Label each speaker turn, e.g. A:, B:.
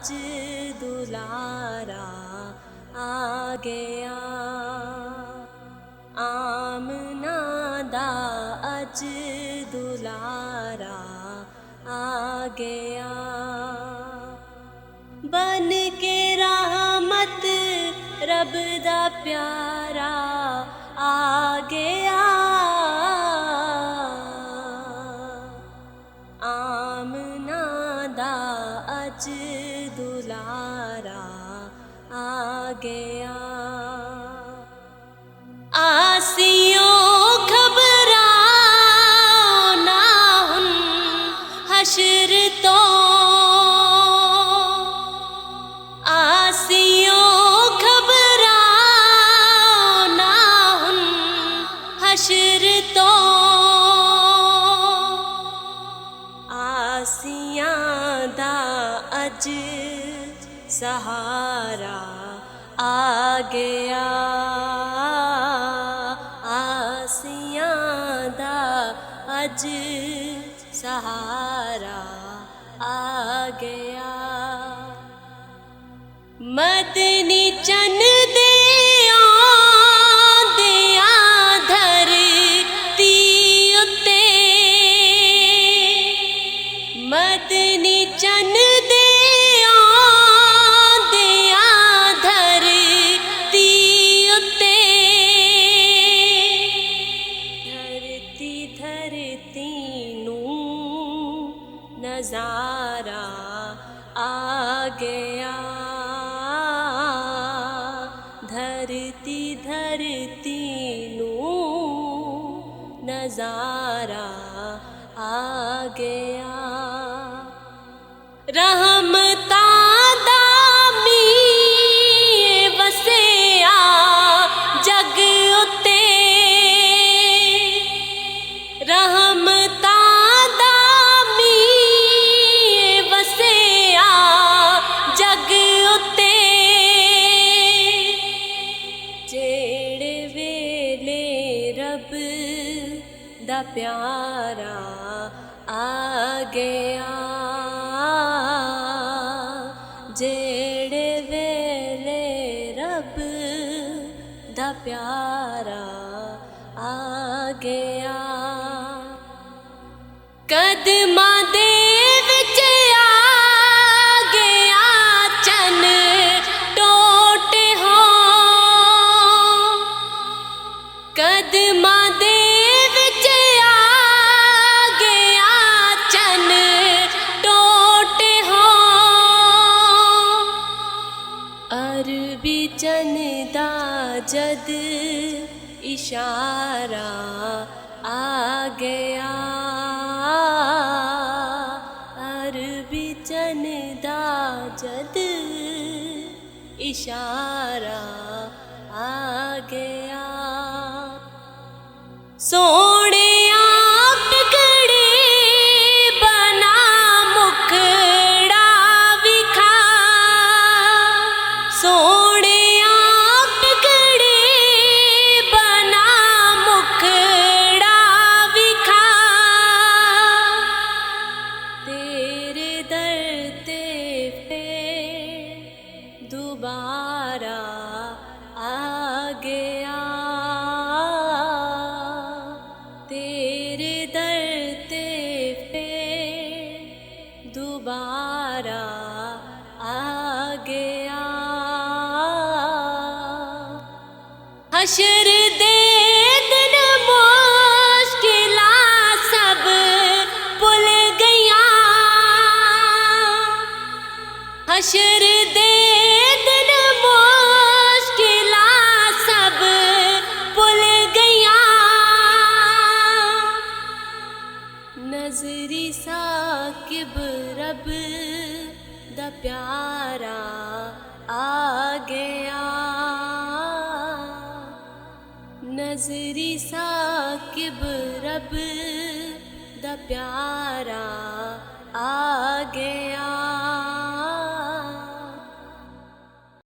A: अज दुलारा आ गया। आमना दा अज दुलारा आ गया। बन के रहमत रब दा प्यारा आ गया। आमना दा अज दुलारा आ गया। आसियों घबराओ ना हुन हशर तो। आसियों घबराओ ना हुन हशर तो। आसियां दा अज सहारा आ गया। आसियां दा अज सहारा आ गया। मदनी चन दे आंदिया धरती उत्ते। मदनी चन दे आंदिया धरती उत्ते। धरती नू नजारा आ गया। धरती नू नजारा आ गया। रहमतां दा मींह वसिया जग उत्ते। रहमतां दा मींह वसिया जग उत्ते। जेड़े वेले रब दा प्यारा आ गया। जेड़े वेले रब दा प्यारा आ गया। कदमां दे विच आ गया चन टोटे हो। कदमां दे विच आ गया चन टोटे हो। अरबी चन दा जद इशारा आ गया। अरबी चन दा जद इशारा आ गया। सोहणिया बिगड़ी बना मुखड़ा विखा। सोहणिया बिगड़ी बना मुखड़ा विखा। तेरे दर ते फिर दोबारा आ गया। तेरे दर ते फिर दोबारा आ गया। हशर दे दिन मुश्किलां सब भुल गईयां। हशर दे दिन मुश्किलां सब भुल गईयां। नजरी साकिब रब दा प्यारा आ गया। नजरी साकिब रब दा प्यारा आ गया।